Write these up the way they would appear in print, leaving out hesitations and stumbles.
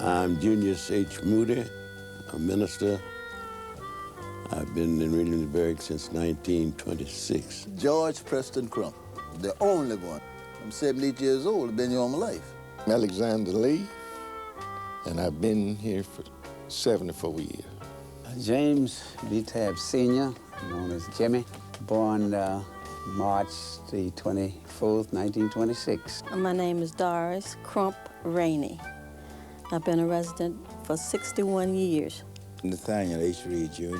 I'm Junius H. Moody, a minister. I've been in Williamsburg since 1926. George Preston Crump, the only one. I'm 78 years old, I've been here all my life. Alexander Lee, and I've been here for 74 years. James B. Tabb Sr., known as Jimmy, born March the 24th, 1926. My name is Doris Crump Rainey. I've been a resident for 61 years. Nathaniel H. Reed, Jr.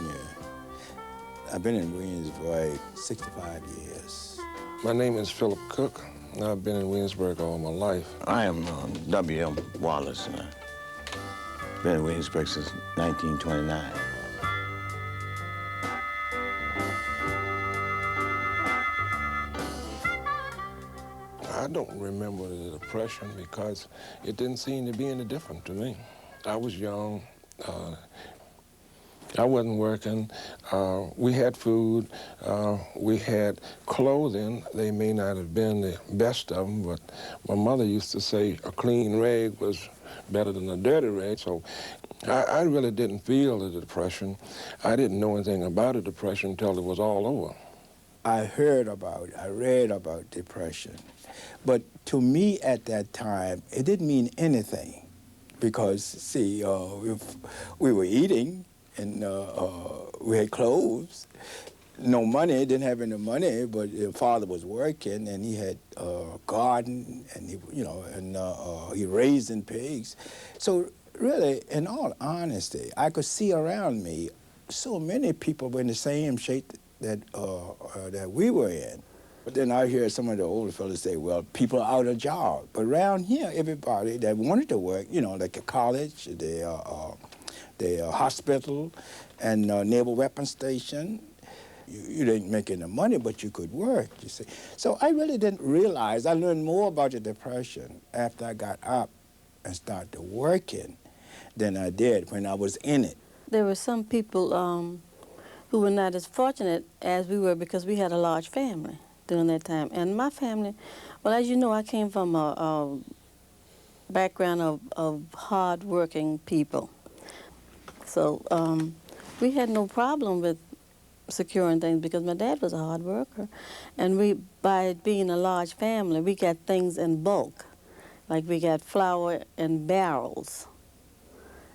I've been in Williamsburg 65 years. My name is Philip Cook. I've been in Williamsburg all my life. I am W.M. Wallace, and I've been in Williamsburg since 1929. I don't remember the Depression because it didn't seem to be any different to me. I was young. I wasn't working. We had food. We had clothing. They may not have been the best of them, but my mother used to say a clean rag was better than a dirty rag. So I really didn't feel the Depression. I didn't know anything about the Depression until it was all over. I heard about it, I read about depression, but to me at that time, it didn't mean anything because, see, we were eating and we had clothes, no money, didn't have any money, but your father was working and he had a garden and he raising pigs. So really, in all honesty, I could see around me so many people were in the same shape that we were in. But then I hear some of the older fellas say, well, people are out of job. But around here, everybody that wanted to work, like a college, the hospital, and naval weapons station, you didn't make any money, but you could work, you see. So I really didn't realize, I learned more about the Depression after I got up and started working than I did when I was in it. There were some people who were not as fortunate as we were because we had a large family during that time. And my family, well, as you know, I came from a background of hard-working people. So we had no problem with securing things because my dad was a hard worker. And by being a large family, we got things in bulk. Like we got flour in barrels.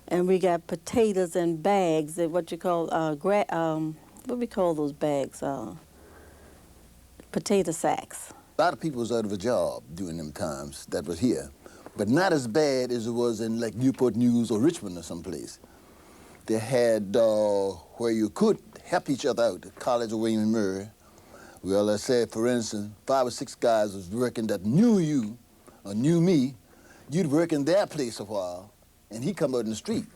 And we got potatoes in bags, what you call, what we call those bags? Potato sacks. A lot of people was out of a job during them times that was here, but not as bad as it was in like Newport News or Richmond or someplace. They had where you could help each other out, the College of Williamsburg. Well, I said, for instance, 5 or 6 guys was working that knew you or knew me. You'd work in their place a while, and he come out in the street,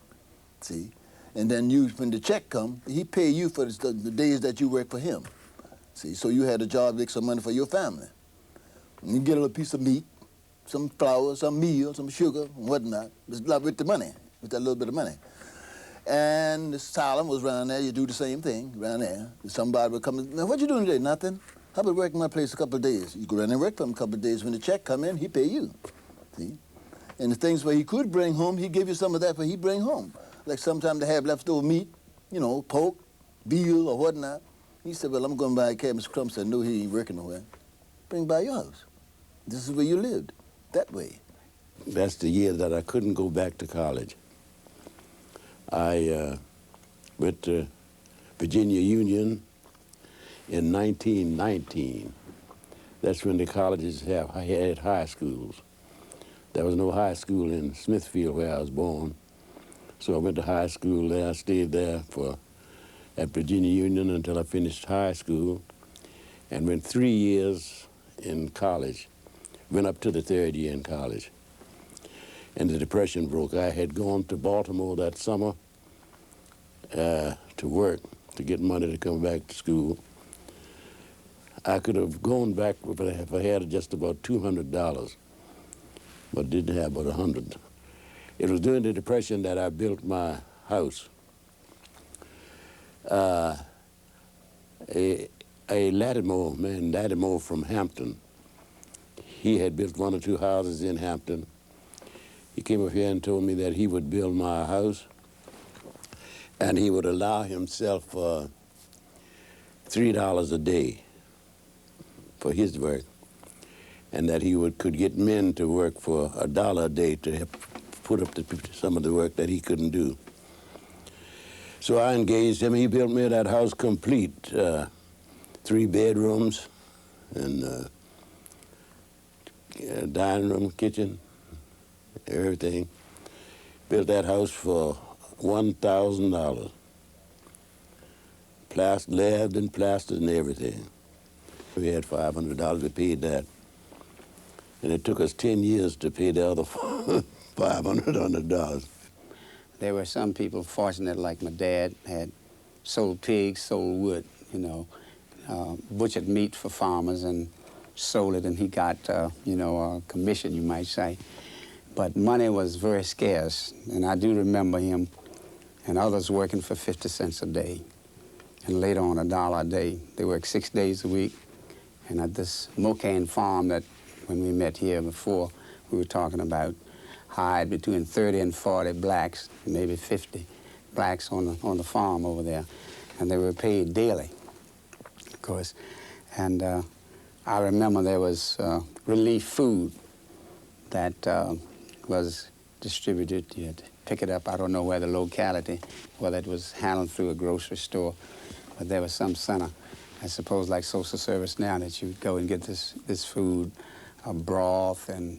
see? And then when the check come, he pay you for the days that you work for him, see? So you had a job to make some money for your family. And you get a little piece of meat, some flour, some meal, some sugar, and whatnot, with the money, with that little bit of money. And the asylum was around there, you do the same thing around there. Somebody would come, now what you doing today? Nothing. How about working my place a couple of days? You go around and work for him a couple of days. When the check come in, he pay you, see? And the things where he could bring home, he give you some of that where he bring home. Like sometimes they have leftover meat, pork, veal or whatnot. He said, well, I'm going to buy a cab. Mr. Crump said, no, he ain't working nowhere. Bring by your house. This is where you lived, that way. That's the year that I couldn't go back to college. I went to Virginia Union in 1919. That's when the colleges had high schools. There was no high school in Smithfield where I was born. So I went to high school there. I stayed there at Virginia Union until I finished high school and went 3 years in college. Went up to the 3rd year in college. And the Depression broke. I had gone to Baltimore that summer to work, to get money to come back to school. I could have gone back if I had just about $200. But didn't have but 100. It was during the Depression that I built my house. A Lattimore from Hampton, he had built 1 or 2 houses in Hampton. He came up here and told me that he would build my house, and he would allow himself $3 a day for his work, and that he could get men to work for $1 a day to help put up some of the work that he couldn't do. So I engaged him. He built me that house complete, 3 bedrooms and dining room, kitchen, everything. Built that house for $1,000. Labbed and plastered and everything. We had $500, we paid that. And it took us 10 years to pay the other $500. There were some people fortunate, like my dad, had sold pigs, sold wood, you know, butchered meat for farmers and sold it, and he got, you know, a commission, you might say. But money was very scarce, and I do remember him and others working for 50 cents a day, and later on $1 a day. They worked 6 days a week, and at this Mocan farm that, when we met here before, we were talking about, hired between 30 and 40 blacks, maybe 50 blacks on the farm over there, and they were paid daily, of course. And I remember there was relief food that was distributed. You had to pick it up. I don't know where the locality, whether it was handled through a grocery store, but there was some center, I suppose like social service now, that you would go and get this food, broth and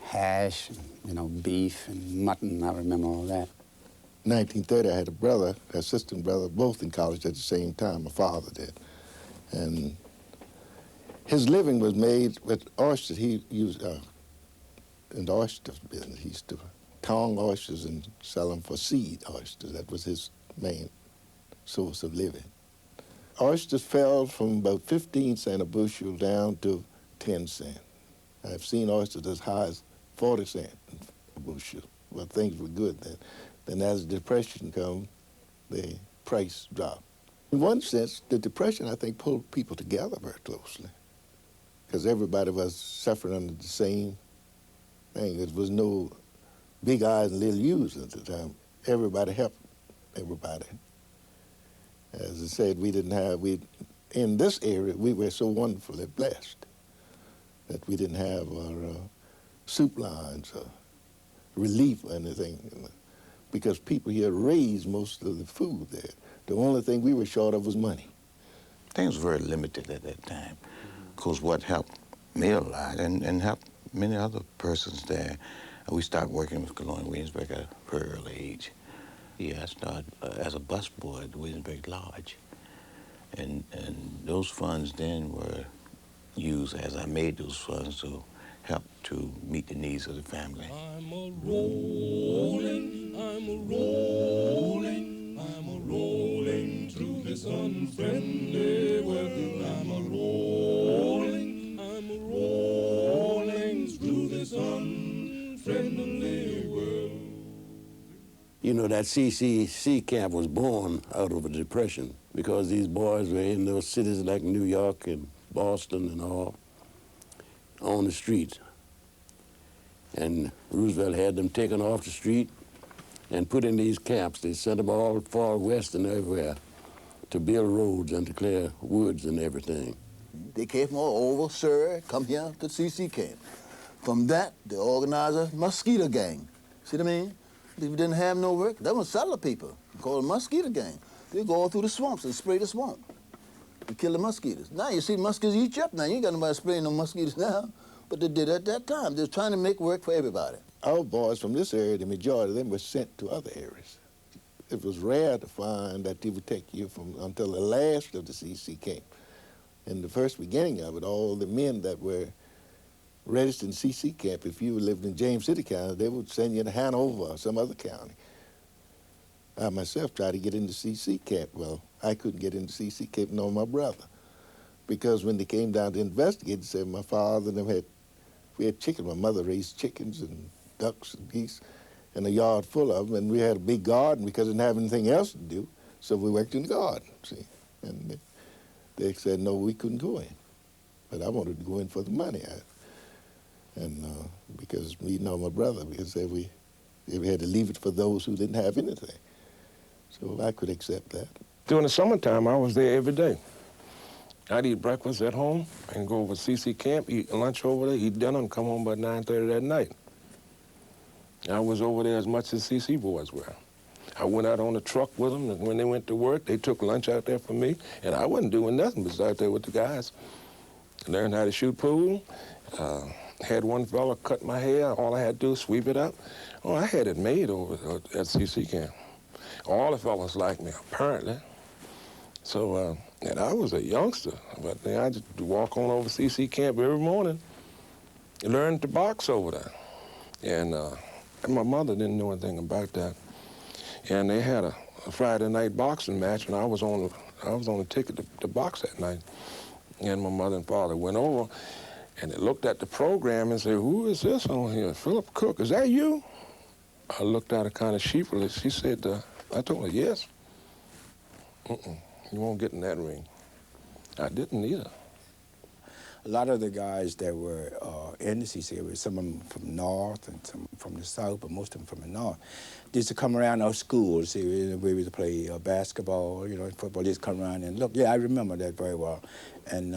hash, you know, beef and mutton. I remember all that. 1930, I had a brother, assistant brother, both in college at the same time. My father did. And his living was made with oysters. He used in the oyster business. He used to tong oysters and sell them for seed oysters. That was his main source of living. Oysters fell from about 15 cents a bushel down to 10 cents. I've seen oysters as high as 40 cents a bushel. Well, things were good then. Then as the Depression came, the price dropped. In one sense, the Depression, I think, pulled people together very closely, because everybody was suffering under the same thing. There was no big eyes and little U's at the time. Everybody helped everybody. As I said, in this area, we were so wonderfully blessed that we didn't have our soup lines or relief or anything, because people here raised most of the food there. The only thing we were short of was money. Things were very limited at that time. Because what helped me a lot and helped many other persons there, we started working with Colonial Williamsburg at a very early age. Yeah, I started as a busboy at the Williamsburg Lodge. And those funds then were used as I made those funds to help to meet the needs of the family. I'm a-rolling, I'm a-rolling, I'm a-rolling through this unfriendly weather. I'm a-rolling through this unfriendly world. You know, that CCC camp was born out of a depression because these boys were in those cities like New York and Boston and all, on the streets. And Roosevelt had them taken off the street and put in these camps. They sent them all far west and everywhere to build roads and to clear woods and everything. They came from all over Surrey, come here to CC camp. From that, they organized a mosquito gang. See what I mean? If you didn't have no work, they were settler people, called a mosquito gang. They go all through the swamps and spray the swamp and kill the mosquitoes. Now you see mosquitoes eat you up now. You ain't got nobody spraying no mosquitoes now. But they did it at that time. They were trying to make work for everybody. Our boys from this area, the majority of them were sent to other areas. It was rare to find that they would take you from until the last of the CC camp. In the first beginning of it, all the men that were registered in CC camp, if you lived in James City County, they would send you to Hanover or some other county. I myself tried to get into CC camp. Well, I couldn't get into CC camp nor my brother, because when they came down to investigate, they said my father and them we had chickens. My mother raised chickens and ducks and geese and a yard full of them, and we had a big garden because we didn't have anything else to do, so we worked in the garden, see. And they said, no, we couldn't go in. But I wanted to go in for the money. And because me and my brother, because we had to leave it for those who didn't have anything. So I could accept that. During the summertime, I was there every day. I'd eat breakfast at home and go over to CC camp, eat lunch over there, eat dinner, and come home by 9:30 that night. I was over there as much as CC boys were. I went out on the truck with them, and when they went to work, they took lunch out there for me, and I wasn't doing nothing but out there with the guys. Learned how to shoot pool. Had one fella cut my hair. All I had to do was sweep it up. Oh, I had it made over at CC camp. All the fellas liked me, apparently. So, and I was a youngster, but I just walk on over CC camp every morning and learned to box over there. And my mother didn't know anything about that. And they had a Friday night boxing match, and I was on the ticket to box that night. And my mother and father went over, and they looked at the program and said, "Who is this on here? Philip Cook, is that you?" I looked at her kind of sheepishly. She said, I told her, "Yes." You won't get in that ring. I didn't either. A lot of the guys that were in the CC, some of them from the north and some from the south, but most of them from the north, they used to come around our schools. We used to play basketball, football. They used to come around and look. Yeah, I remember that very well. And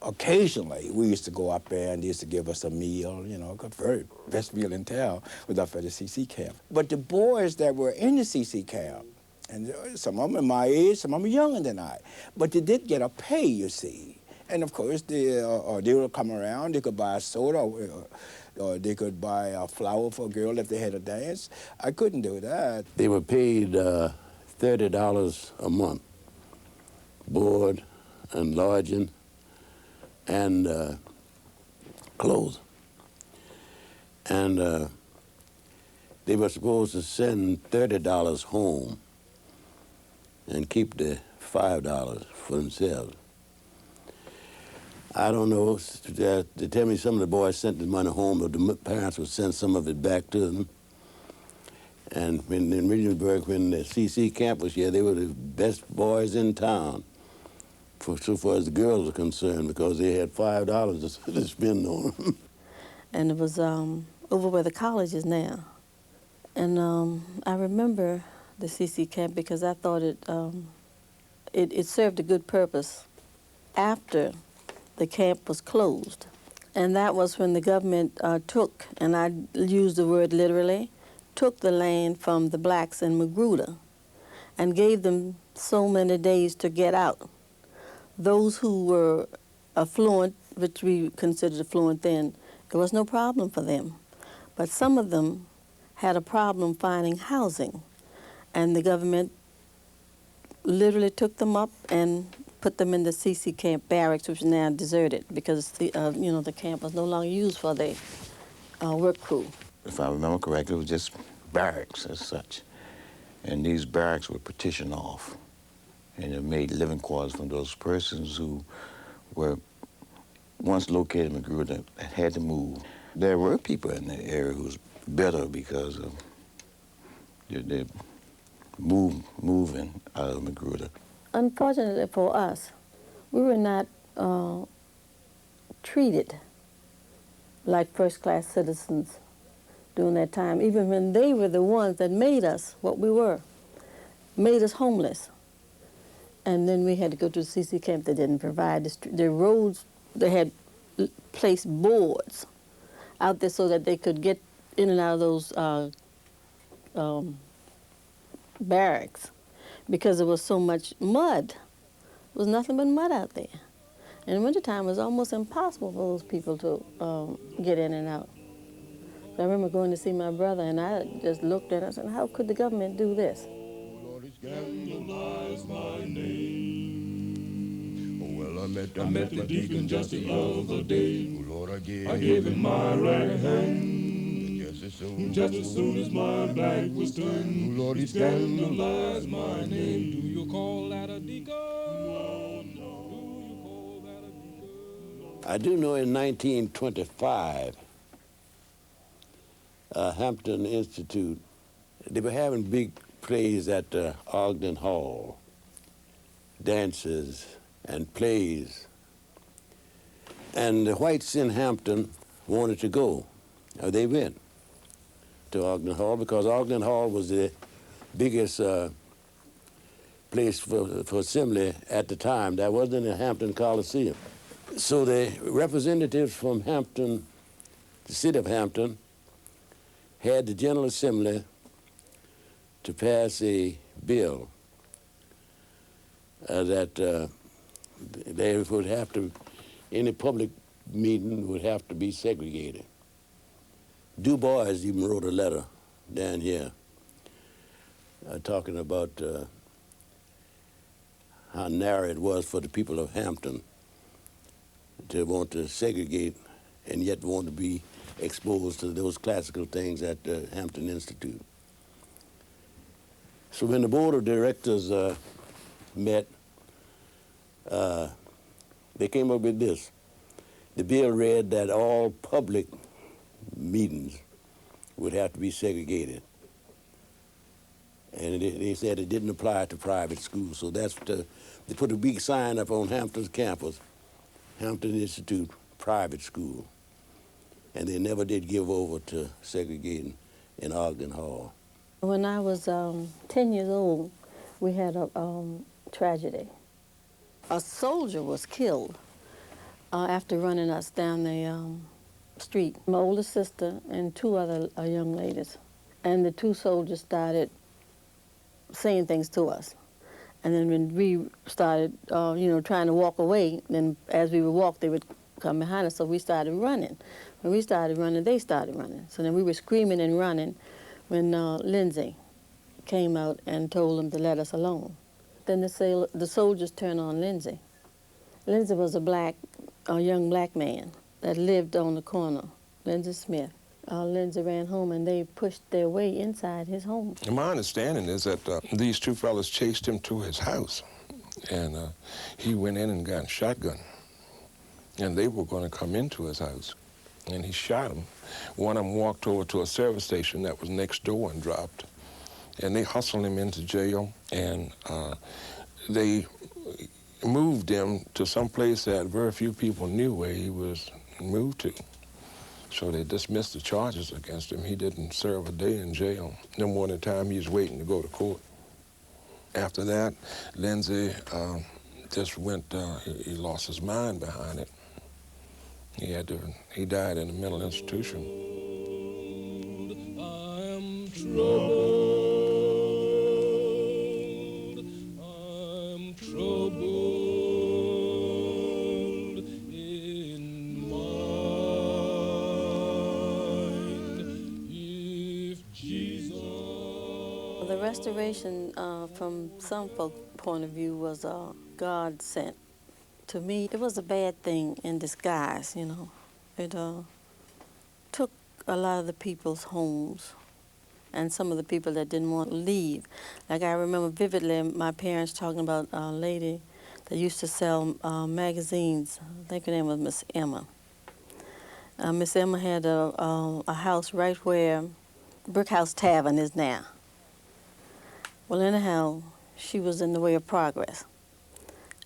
occasionally, we used to go up there and they used to give us a meal, the very best meal in town was up at the CC camp. But the boys that were in the CC camp, and some of them my age, some of them younger than I, but they did get a pay, you see. And of course, they would come around, they could buy a soda, or they could buy a flower for a girl if they had a dance. I couldn't do that. They were paid $30 a month, board and lodging and clothes. And they were supposed to send $30 home and keep the $5 for themselves. I don't know, they tell me some of the boys sent the money home, but the parents would send some of it back to them. And in Williamsburg, when the CC camp was here, they were the best boys in town, so far as the girls are concerned, because they had $5 to spend on them. And it was over where the college is now. And I remember the CC camp because I thought it served a good purpose after the camp was closed. And that was when the government took, and I use the word literally, took the land from the blacks in Magruder and gave them so many days to get out. Those who were affluent, which we considered affluent then, there was no problem for them. But some of them had a problem finding housing, and the government literally took them up and put them in the CC camp barracks, which is now deserted because the camp was no longer used for the work crew. If I remember correctly, it was just barracks as such. And these barracks were partitioned off. And it made living quarters for those persons who were once located in Magruder that had to move. There were people in the area who was bitter because of the moving out of Magruder. Unfortunately for us, we were not treated like first-class citizens during that time, even when they were the ones that made us what we were, made us homeless. And then we had to go to the CC camp. They didn't provide the roads. They had placed boards out there so that they could get in and out of those barracks because there was so much mud. There was nothing but mud out there. And in wintertime, it was almost impossible for those people to get in and out. So I remember going to see my brother, and I just looked at it and said, how could the government do this? Scandalize my name. Oh, well, I met the deacon just the other day. Oh, Lord, I gave him my right hand. Just as soon as my back was turned, oh, Lord, he scandalized my name. Do you call that a deacon? No, no. Do you call that a deacon? I do know in 1925, Hampton Institute, they were having big plays at Ogden Hall, dances and plays. And the whites in Hampton wanted to go. They went to Ogden Hall because Ogden Hall was the biggest place for assembly at the time. That wasn't the Hampton Coliseum. So the representatives from Hampton, the city of Hampton, had the General Assembly to pass a bill that they would have to, any public meeting would have to be segregated. Du Bois even wrote a letter down here talking about how narrow it was for the people of Hampton to want to segregate and yet want to be exposed to those classical things at the Hampton Institute. So when the board of directors met, they came up with this. The bill read that all public meetings would have to be segregated. And they said it didn't apply to private schools. So that's they put a big sign up on Hampton's campus, Hampton Institute Private School. And they never did give over to segregating in Ogden Hall. When I was 10 years old, we had a tragedy. A soldier was killed after running us down the street. My older sister and two other young ladies. And the two soldiers started saying things to us. And then when we started, trying to walk away, then as we would walk, they would come behind us, so we started running. When we started running, they started running. So then we were screaming and running when Lindsay came out and told them to let us alone. Then the soldiers turned on Lindsay. Lindsay was a young black man that lived on the corner, Lindsay Smith. Lindsay ran home and they pushed their way inside his home. And my understanding is that these two fellas chased him to his house, and he went in and got a shotgun. And they were going to come into his house, and he shot them. One of them walked over to a service station that was next door and dropped. And they hustled him into jail, and they moved him to some place that very few people knew where he was moved to. So they dismissed the charges against him. He didn't serve a day in jail. No more than time he was waiting to go to court. After that, Lindsay just went, he lost his mind behind it. He died in a mental institution. I'm troubled. I'm troubled in mind. If Jesus. The restoration, from some folk point of view, was God sent. To me, it was a bad thing in disguise, you know. It took a lot of the people's homes and some of the people that didn't want to leave. Like I remember vividly my parents talking about a lady that used to sell magazines. I think her name was Miss Emma. Miss Emma had a house right where Brick House Tavern is now. Well, anyhow, she was in the way of progress.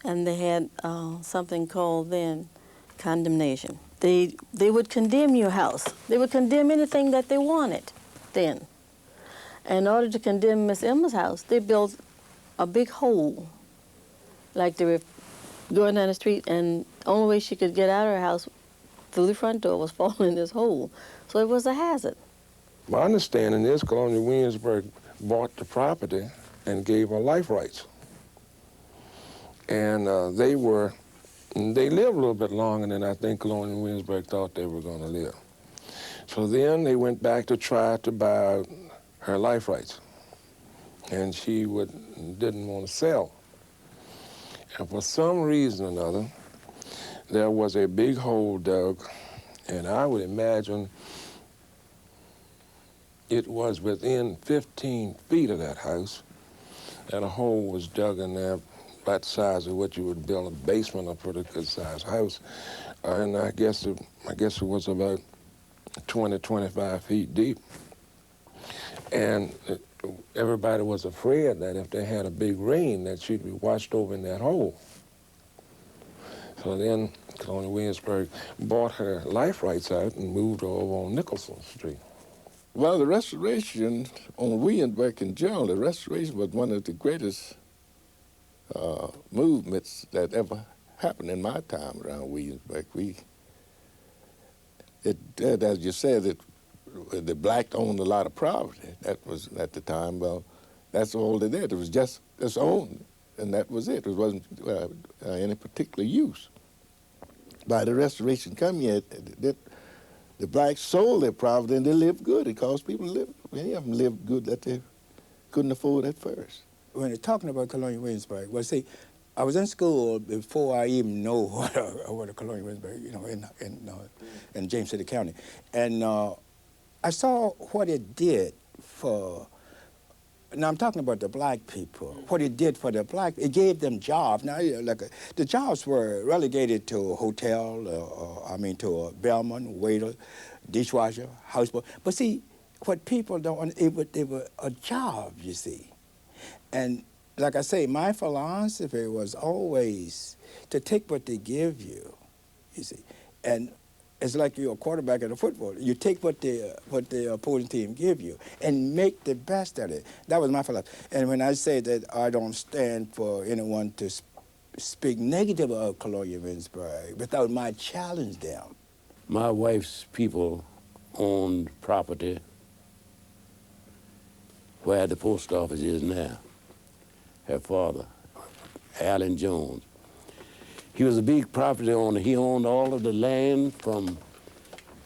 And they had something called then condemnation. They would condemn your house. They would condemn anything that they wanted then. In order to condemn Miss Emma's house, they built a big hole. Like they were going down the street, and the only way she could get out of her house through the front door was falling in this hole. So it was a hazard. My understanding is Colonial Williamsburg bought the property and gave her life rights. And they lived a little bit longer than I think Colonial Williamsburg thought they were going to live. So then they went back to try to buy her life rights. And she didn't want to sell. And for some reason or another, there was a big hole dug, and I would imagine it was within 15 feet of that house, and a hole was dug in there about the size of what you would build a basement of a pretty good sized house. And I guess it was about 20, 25 feet deep. And everybody was afraid that if they had a big rain that she'd be washed over in that hole. So then Colonial Williamsburg bought her life rights out and moved her over on Nicholson Street. Well, the restoration on Williamsburg in general, the restoration was one of the greatest movements that ever happened in my time around Williamsburg. As you said, the black owned a lot of property. That was at the time. Well, that's all they did. It was just its own, and that was it. It wasn't any particular use. By the restoration coming in, the blacks sold their property and they lived good. It caused people to live. Many of them lived good that they couldn't afford at first. When you're talking about Colonial Williamsburg, well, see, I was in school before I even know what a Colonial Williamsburg, you know, in James City County, and I saw what it did for. Now I'm talking about the black people. What it did for the black, it gave them jobs. Now, the jobs were relegated to a hotel, to a bellman, waiter, dishwasher, houseboy. But see, what people don't, they were a job, you see. And like I say, my philosophy was always to take what they give you, you see. And it's like you're a quarterback in a football. You take what the opposing team give you and make the best of it. That was my philosophy. And when I say that I don't stand for anyone to speak negative of Colonial Williamsburg without my challenge them. My wife's people owned property where the post office is now. Her father, Allen Jones. He was a big property owner. He owned all of the land from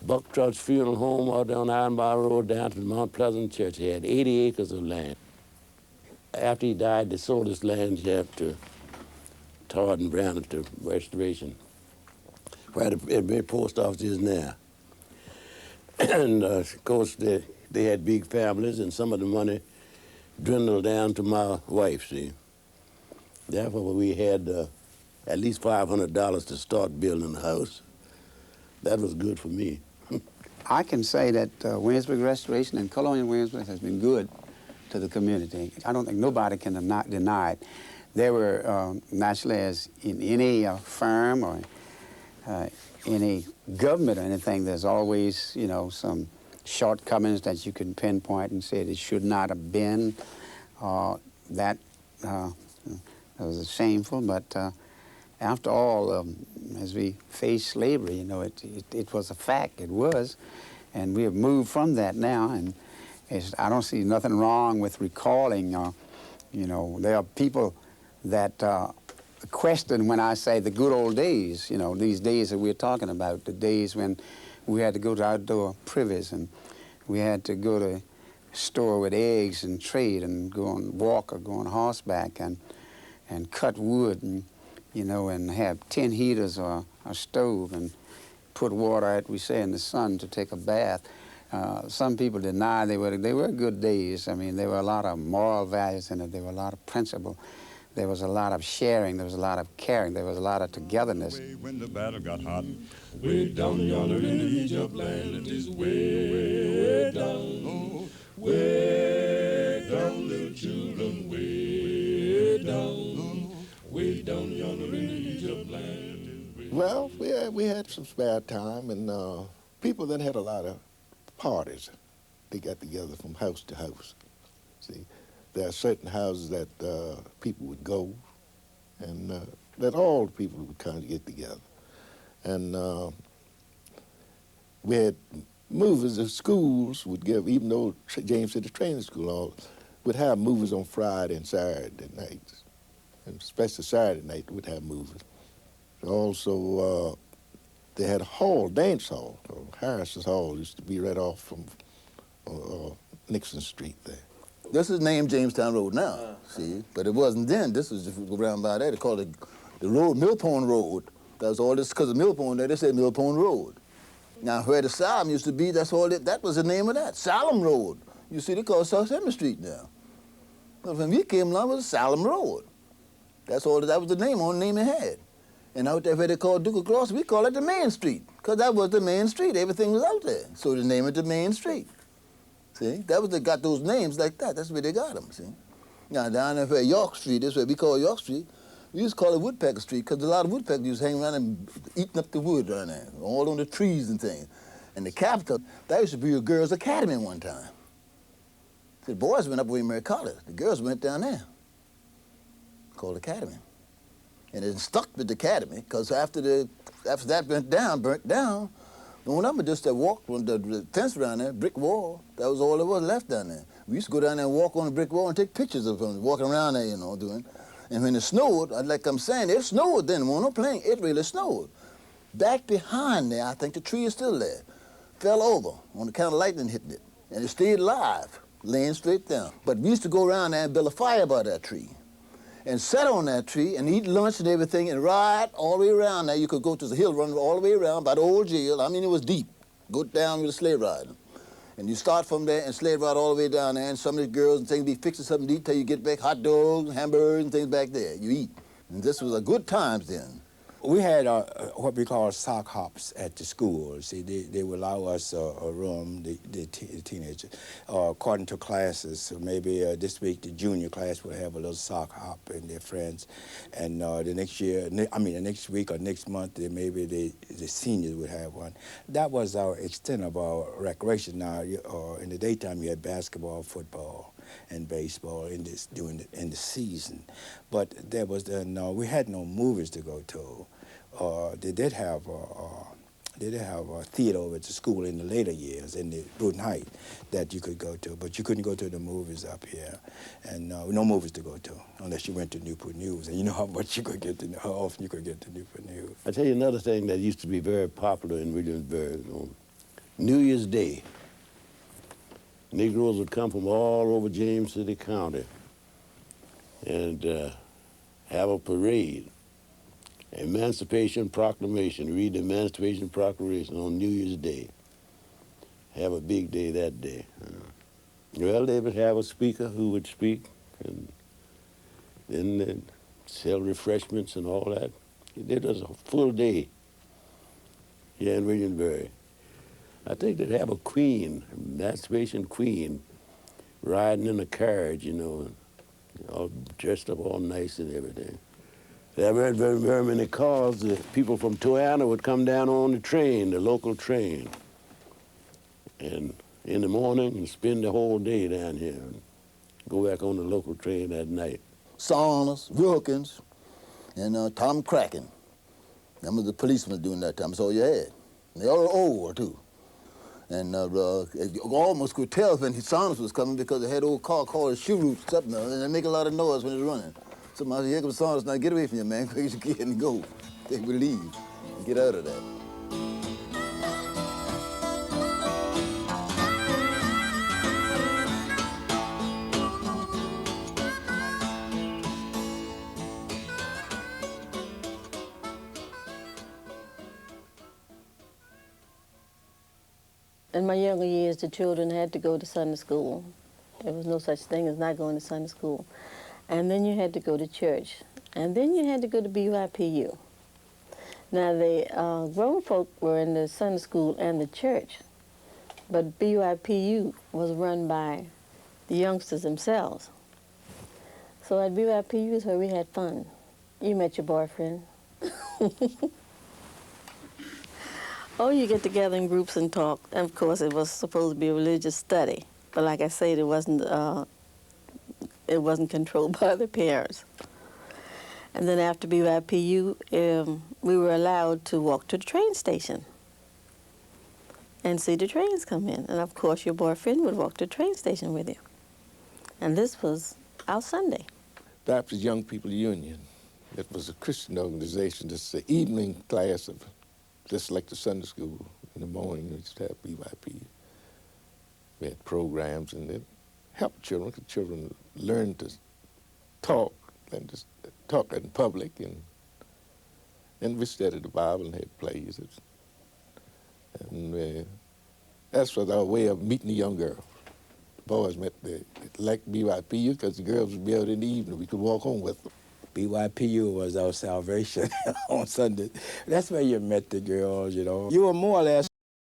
Buck Trout's funeral home out down Ironbar Road down to the Mount Pleasant Church. He had 80 acres of land. After he died, they sold this land to Todd and Brown at the Restoration, where the post office is now. And of course, they had big families, and some of the money dwindled down to my wife, see. Therefore, we had at least $500 to start building the house. That was good for me. I can say that Williamsburg Restoration and Colonial Williamsburg has been good to the community. I don't think nobody can deny it. There were, naturally, as in any firm or any government or anything, there's always, you know, some shortcomings that you can pinpoint and say it should not have been. That was shameful, but after all, as we face slavery, you know, it was a fact, it was, and we have moved from that now, and I don't see nothing wrong with recalling, you know, there are people that question when I say the good old days, you know, these days that we're talking about, the days when we had to go to outdoor privies and we had to go to a store with eggs and trade and go on walk or go on horseback and cut wood and, you know, and have 10 heaters or a stove and put water out, we say, in the sun to take a bath. Some people deny they were good days. I mean, there were a lot of moral values in it. There were a lot of principle. There was a lot of sharing. There was a lot of caring. There was a lot of togetherness. When the battle got hot, way down yonder in the Egypt land, it is way down, little children, way down yonder in the Egypt land. Well, we had some spare time, and people then had a lot of parties. They got together from house to house. See, there are certain houses that people would go, and that all the people would kind of get together. And we had movies. The schools would give, even though James City Training School would have movies on Friday and Saturday nights, and especially Saturday night would have movies. Also, they had a hall, dance hall. Harris's Hall used to be right off from Nixon Street there. This is named Jamestown Road now, see? But it wasn't then. This was just around by there. They called it the road, Mill Pond Road. That was all this, because of Mill Pond there, they said Mill Pond Road. Now, where the Salem used to be, that was the name of that, Salem Road. You see, they call it South Henry Street now. But when we came along, it was Salem Road. That was the name, only name it had. And out there where they called Duke of Gloucester, we call it the Main Street, because that was the main street. Everything was out there. So they named it the Main Street. See, that was they got those names like that. That's where they got them, see. Now, down there where York Street is, where we call York Street, We used to call it Woodpecker Street because a lot of woodpeckers used to hang around and eating up the wood around there, all on the trees and things. And the Capitol, that used to be a girls' academy one time. The boys went up Williamsburg College. The girls went down there, called Academy. And it stuck with the Academy because after that burnt down, the one number just that walked on the fence around there, brick wall, that was all there was left down there. We used to go down there and walk on the brick wall and take pictures of them walking around there, you know, doing. And when it snowed, like I'm saying, it snowed then, there wasn't no plane, it really snowed. Back behind there, I think the tree is still there, fell over on account of lightning hitting it. And it stayed alive, laying straight down. But we used to go around there and build a fire by that tree and sit on that tree and eat lunch and everything and ride all the way around there. You could go to the hill, run all the way around by the old jail. I mean, it was deep. Go down with a sleigh ride. And you start from there and sleigh ride all the way down there, and some of the girls and things be fixing something to eat till you get back, hot dogs, hamburgers, and things back there. You eat. And this was a good times then. We had what we call sock hops at the school. See, they would allow us a room, the teenagers, according to classes. So maybe this week the junior class would have a little sock hop and their friends, and the next year, the next week or next month, maybe the seniors would have one. That was our extent of our recreation. Now, in the daytime, you had basketball, football, and baseball in the season, but there was we had no movies to go to. They did have a theater over at the school in the later years in the Bruton Heights that you could go to, but you couldn't go to the movies up here, and no movies to go to unless you went to Newport News, and you know how often you could get to Newport News. I tell you another thing that used to be very popular in Williamsburg. On New Year's Day, Negroes would come from all over James City County and have a parade. Emancipation Proclamation, read the Emancipation Proclamation on New Year's Day. Have a big day that day. Well, they would have a speaker who would speak, and then they'd sell refreshments and all that. It was a full day here in Williamsburg. I think they'd have a queen, Emancipation Queen, riding in a carriage, you know, all dressed up all nice and everything. There weren't very many cars. The people from Toyana would come down on the train, the local train, and in the morning and spend the whole day down here and go back on the local train at night. Saunders, Wilkins, and Tom Kraken. Them was the policemen doing that time, so you had. They all old, too. And you almost could tell when Saunders was coming because they had an old car called a shoe root or something, and they make a lot of noise when it's running. Somebody said, here comes Saunders, now get away from you, man, because you can't go. They would leave and get out of that. In my younger years, the children had to go to Sunday school. There was no such thing as not going to Sunday school. And then you had to go to church. And then you had to go to BYPU. Now, the grown folk were in the Sunday school and the church, but BYPU was run by the youngsters themselves. So at BYPU is where we had fun. You met your boyfriend. Oh, you get together in groups and talk. And of course, it was supposed to be a religious study. But like I said, it wasn't controlled by the parents. And then after BYPU, we were allowed to walk to the train station and see the trains come in. And of course, your boyfriend would walk to the train station with you. And this was our Sunday. Baptist Young People Union. It was a Christian organization. It's the evening class of just like the Sunday school. In the morning, we used to have BYP. We had programs, and it helped children, because children learn to talk and just talk in public, and we studied the Bible and had plays. And that's was our way of meeting the young girls. Boys liked BYPU because the girls would be out in the evening. We could walk home with them. BYPU was our salvation on Sunday. That's where you met the girls, you know. You were more or less